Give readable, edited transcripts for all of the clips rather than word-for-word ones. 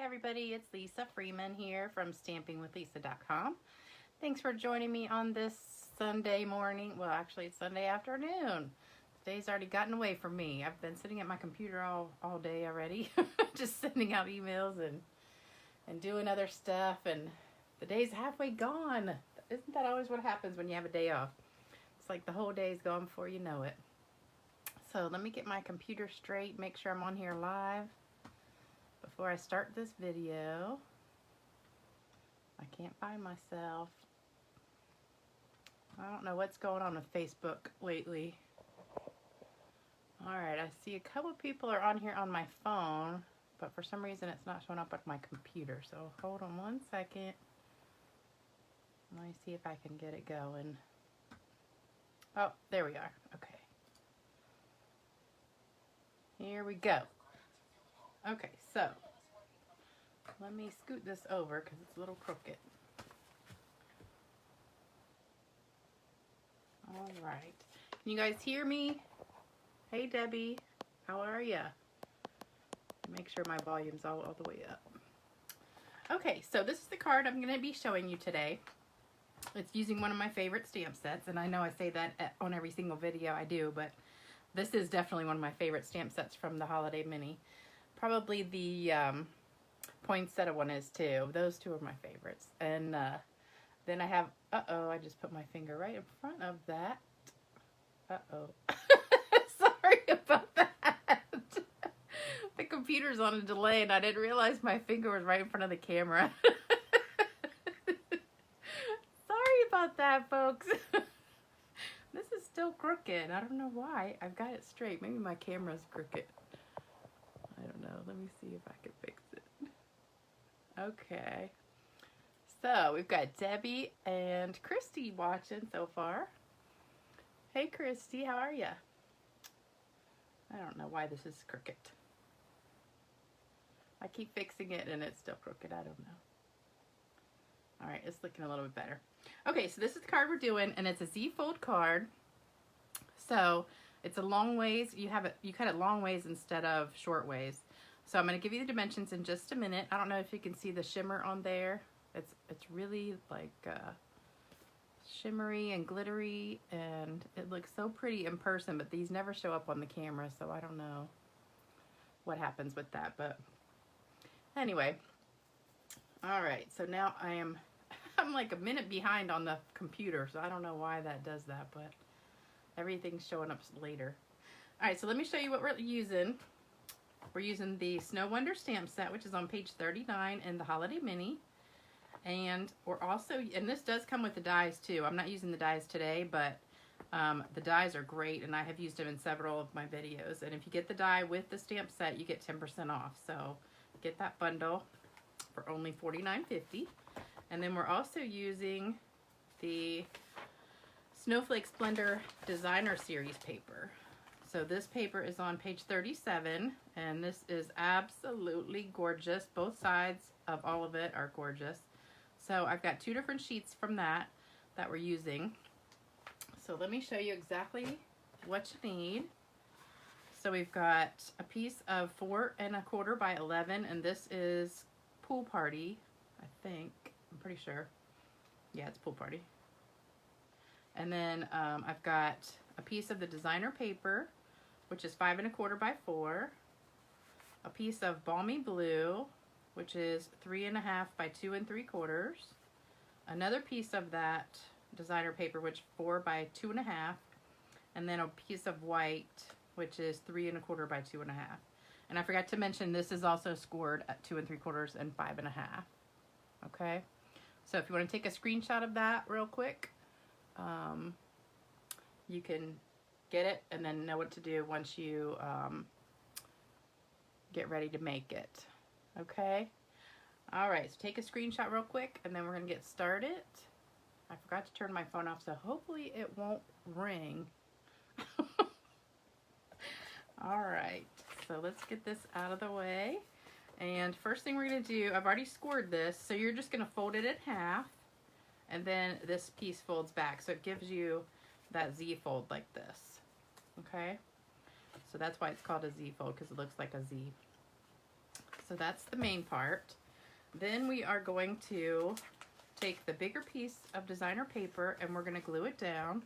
everybody, it's Lisa Freeman here from stampingwithlisa.com. Thanks for joining me on this Sunday morning. Well, actually it's Sunday afternoon. The day's already gotten away from me. I've been sitting at my computer all day already, just sending out emails and doing other stuff, and the day's halfway gone. Isn't that always what happens when you have a day off? It's like the whole day's gone before you know it. So let me get my computer straight, make sure I'm on here live before I start this video. I can't find myself. I don't know what's going on with Facebook lately. Alright, I see a couple people are on here on my phone, but for some reason it's not showing up on my computer. So hold on one second. Let me see if I can get it going. Oh, there we are. Okay. Here we go. Okay, so let me scoot this over because it's a little crooked. All right. Can you guys hear me? Hey, Debbie. How are ya? Make sure my volume's all the way up. Okay, so this is the card I'm going to be showing you today. It's using one of my favorite stamp sets, and I know I say that on every single video I do, but this is definitely one of my favorite stamp sets from the Holiday Mini. Probably the poinsettia one is too. Those two are my favorites. And then I have, I just put my finger right in front of that. Sorry about that. The computer's on a delay and I didn't realize my finger was right in front of the camera. Sorry about that, folks. This is still crooked. I don't know why. I've got it straight. Maybe my camera's crooked. I don't know. Let me see if I can fix it. Okay. So we've got Debbie and Christy watching so far. Hey Christy, how are ya? I don't know why this is crooked. I keep fixing it and it's still crooked. I don't know. Alright, it's looking a little bit better. Okay, so this is the card we're doing, and it's a Z-fold card. So it's a long ways. You cut it long ways instead of short ways. So I'm going to give you the dimensions in just a minute. I don't know if you can see the shimmer on there. It's really like shimmery and glittery, and it looks so pretty in person, but these never show up on the camera, so I don't know what happens with that. But anyway, all right, so now I'm like a minute behind on the computer, so I don't know why that does that, but everything's showing up later. All right, so let me show you what we're using. We're using the Snow Wonder stamp set, which is on page 39 in the Holiday Mini. And we're also, and this does come with the dies too. I'm not using the dies today, but the dies are great, and I have used them in several of my videos. And if you get the die with the stamp set, you get 10% off. So get that bundle for only $49.50. And then we're also using the Snowflake Splendor Designer Series paper. So this paper is on page 37, and this is absolutely gorgeous. Both sides of all of it are gorgeous. So I've got two different sheets from that we're using. So let me show you exactly what you need. So we've got a piece of 4 1/4 by 11, and this is Pool Party, I think. I'm pretty sure. Yeah, it's Pool Party. And then I've got a piece of the designer paper, which is 5 1/4 by 4. A piece of Balmy Blue, which is 3 1/2 by 2 3/4. Another piece of that designer paper, which is 4 by 2 1/2. And then a piece of white, which is 3 1/4 by 2 1/2. And I forgot to mention, this is also scored at 2 3/4 and 5 1/2. Okay? So if you want to take a screenshot of that real quick, you can get it and then know what to do once you get ready to make it. Okay? Alright, so take a screenshot real quick and then we're going to get started. I forgot to turn my phone off, so hopefully it won't ring. Alright, so let's get this out of the way. And first thing we're going to do, I've already scored this, so you're just going to fold it in half, and then this piece folds back, so it gives you that Z fold like this. Okay, so that's why it's called a Z fold, because it looks like a Z. So So that's the main part. Then we are going to take the bigger piece of designer paper and we're going to glue it down.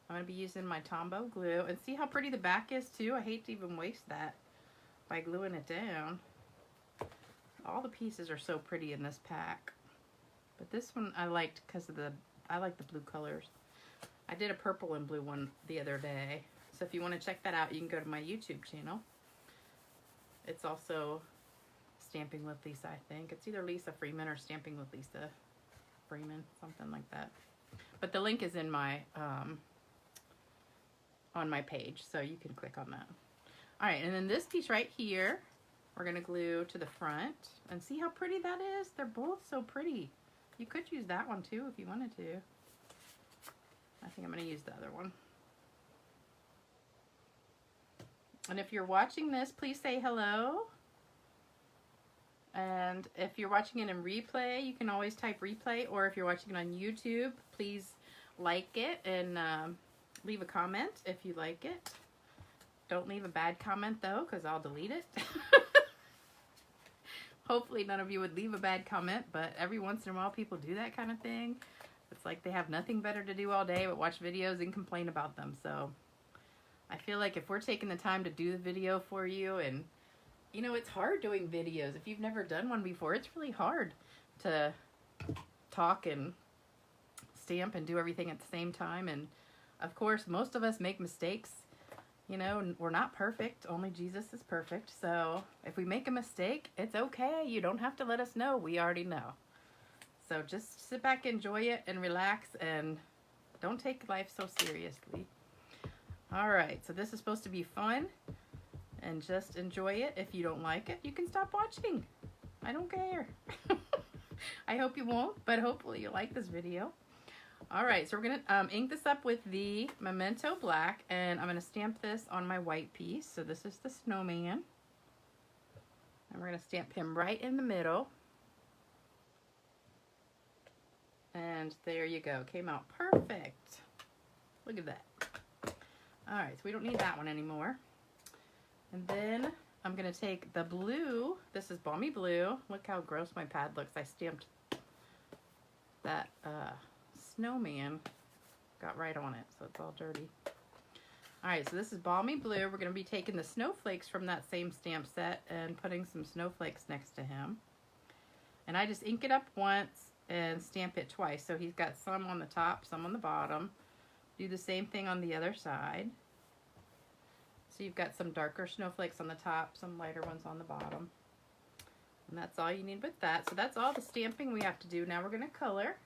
I'm going to be using my Tombow glue, and see how pretty the back is too. I hate to even waste that by gluing it down. All the pieces are so pretty in this pack, but this one I liked because of I like the blue colors. I did a purple and blue one the other day, so if you want to check that out, you can go to my YouTube channel. It's also Stamping with Lisa, I think. It's either Lisa Freeman or Stamping with Lisa Freeman, something like that. But the link is in my on my page, so you can click on that. All right, and then this piece right here, we're gonna glue to the front, and see how pretty that is? They're both so pretty. You could use that one too if you wanted to. I think I'm gonna use the other one. And if you're watching this, please say hello. And if you're watching it in replay, you can always type replay, or if you're watching it on YouTube, please like it and leave a comment if you like it. Don't leave a bad comment though, because I'll delete it. Hopefully none of you would leave a bad comment, but every once in a while people do that kind of thing. It's like they have nothing better to do all day but watch videos and complain about them. So I feel like if we're taking the time to do the video for you, and you know, it's hard doing videos. If you've never done one before, it's really hard to talk and stamp and do everything at the same time. And of course, most of us make mistakes. You know, we're not perfect. Only Jesus is perfect. So if we make a mistake, it's okay. You don't have to let us know. We already know. So just sit back, enjoy it, and relax, and don't take life so seriously. All right, so this is supposed to be fun, and just enjoy it. If you don't like it, you can stop watching. I don't care. I hope you won't, but hopefully you like this video. All right, so we're gonna ink this up with the Memento Black, and I'm gonna stamp this on my white piece. So this is the snowman, and we're gonna stamp him right in the middle. And there you go, came out perfect. Look at that. All right, so we don't need that one anymore. And then I'm gonna take the blue. This is Balmy Blue. Look how gross my pad looks. I stamped that snowman, got right on it, so it's all dirty. All right, so this is Balmy Blue. We're gonna be taking the snowflakes from that same stamp set and putting some snowflakes next to him. And I just ink it up once and stamp it twice. So he's got some on the top, some on the bottom. Do the same thing on the other side. So you've got some darker snowflakes on the top, some lighter ones on the bottom. And that's all you need with that. So that's all the stamping we have to do. Now we're gonna color.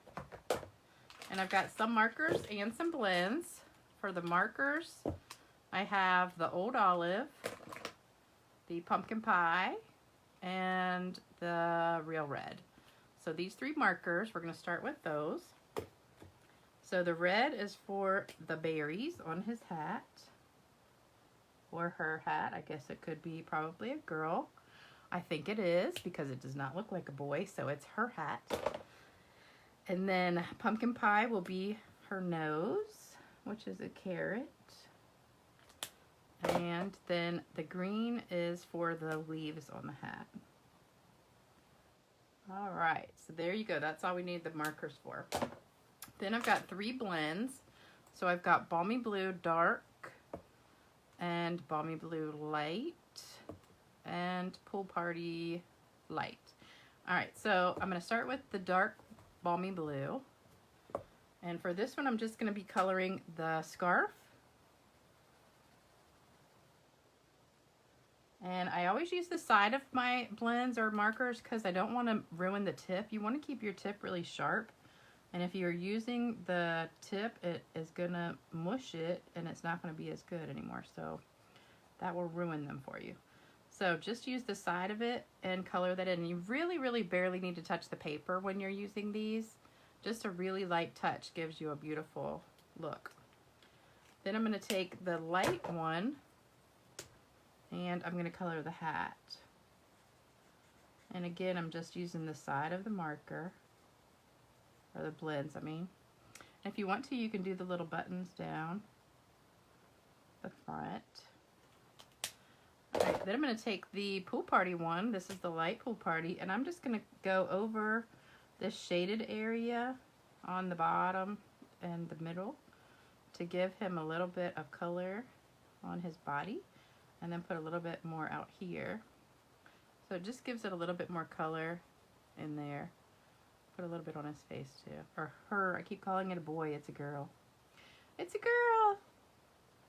And I've got some markers and some blends. For the markers, I have the Old Olive, the Pumpkin Pie, and the Real Red. So these three markers, we're going to start with those. So the red is for the berries on his hat, or her hat. I guess it could be probably a girl. I think it is, because it does not look like a boy, so it's her hat. And then Pumpkin Pie will be her nose, which is a carrot. And then the green is for the leaves on the hat. All right, so there you go. That's all we need the markers for. Then I've got three blends. So I've got Balmy Blue Dark and Balmy Blue Light and Pool Party Light. All right, so I'm going to start with the dark Balmy Blue. And for this one, I'm just going to be coloring the scarf. And I always use the side of my blends or markers because I don't want to ruin the tip. You want to keep your tip really sharp. And if you're using the tip, it is going to mush it and it's not going to be as good anymore. So that will ruin them for you. So just use the side of it and color that in. You really, really barely need to touch the paper when you're using these. Just a really light touch gives you a beautiful look. Then I'm going to take the light one and I'm going to color the hat. And again, I'm just using the side of the marker, or the blends, I mean. And if you want to, you can do the little buttons down the front. All right, then I'm going to take the pool party one. This is the light pool party, and I'm just going to go over this shaded area on the bottom and the middle to give him a little bit of color on his body, and then put a little bit more out here. So it just gives it a little bit more color in there. Put a little bit on his face too. Or her, I keep calling it a boy, it's a girl. It's a girl!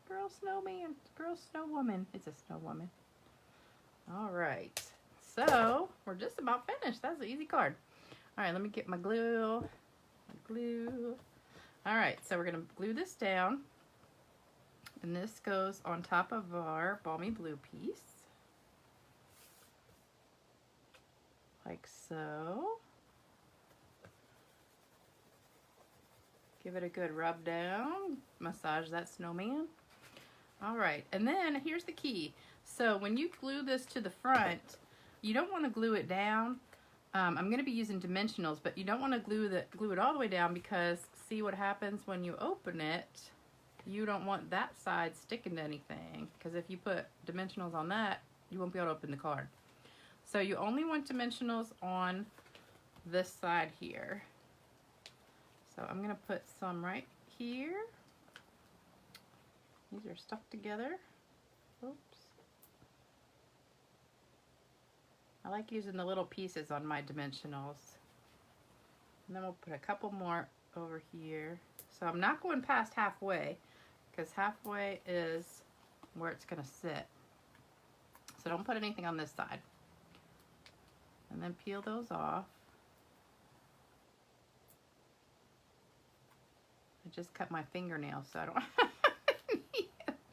Girl snowman, girl snow woman. It's a snow woman. All right, so we're just about finished. That's an easy card. All right, let me get my glue. All right, so we're gonna glue this down, and this goes on top of our balmy blue piece, like so. Give it a good rub down, massage that snowman. All right, and then here's the key. So when you glue this to the front, you don't want to glue it down. I'm going to be using dimensionals, but you don't want to glue it all the way down, because see what happens when you open it. You don't want that side sticking to anything, because if you put dimensionals on that, you won't be able to open the card. So you only want dimensionals on this side here. So I'm going to put some right here. These are stuck together. Oops. I like using the little pieces on my dimensionals. And then we'll put a couple more over here. So I'm not going past halfway, because halfway is where it's going to sit. So don't put anything on this side. And then peel those off. I just cut my fingernail, so I don't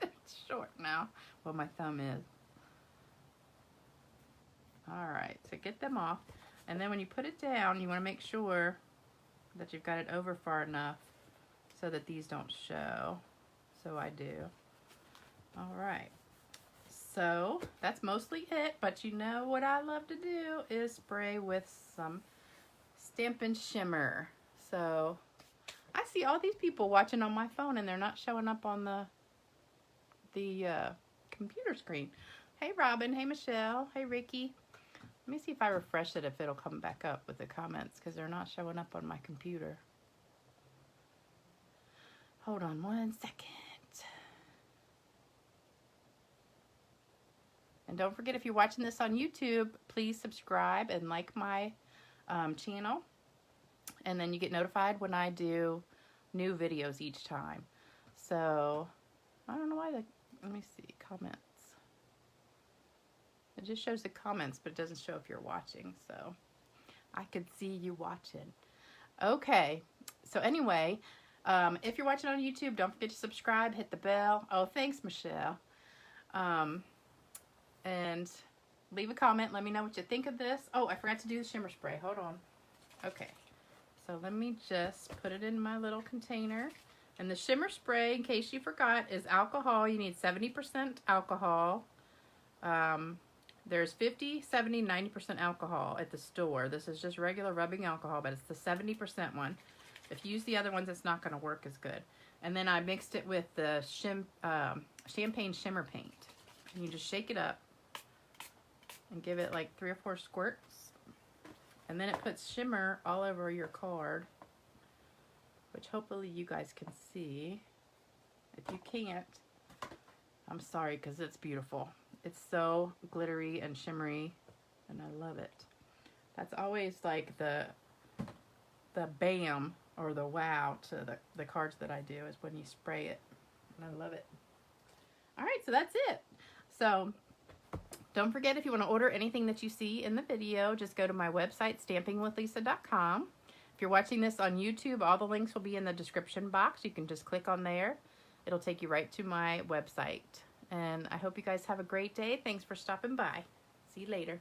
it's short now. Well, my thumb is. All right, so get them off. And then when you put it down, you want to make sure that you've got it over far enough so that these don't show. So I do. All right. So that's mostly it, but you know what I love to do is spray with some Stampin' shimmer. So I see all these people watching on my phone and they're not showing up on the computer screen. Hey Robin, hey Michelle, hey Ricky. Let me see if I refresh it, if it'll come back up with the comments, because they're not showing up on my computer. Hold on 1 second. And don't forget, if you're watching this on YouTube, please subscribe and like my channel. And then you get notified when I do new videos each time. So, I don't know why let me see, comments. It just shows the comments, but it doesn't show if you're watching, so I could see you watching. Okay, so anyway, if you're watching on YouTube, don't forget to subscribe, hit the bell. Oh, thanks, Michelle. And leave a comment. Let me know what you think of this. Oh, I forgot to do the shimmer spray. Hold on. Okay, so let me just put it in my little container. And the shimmer spray, in case you forgot, is alcohol. You need 70% alcohol. There's 50, 70, 90% alcohol at the store. This is just regular rubbing alcohol, but it's the 70% one. If you use the other ones, it's not going to work as good. And then I mixed it with the champagne shimmer paint. And you just shake it up and give it like 3 or 4 squirts. And then it puts shimmer all over your card, which hopefully you guys can see. If you can't, I'm sorry, because it's beautiful. It's so glittery and shimmery, and I love it. That's always like the bam or the wow to the cards that I do, is when you spray it, and I love it. All right, so that's it. So don't forget, if you want to order anything that you see in the video, just go to my website, stampingwithlisa.com. If you're watching this on YouTube, all the links will be in the description box. You can just click on there. It'll take you right to my website. And I hope you guys have a great day. Thanks for stopping by. See you later.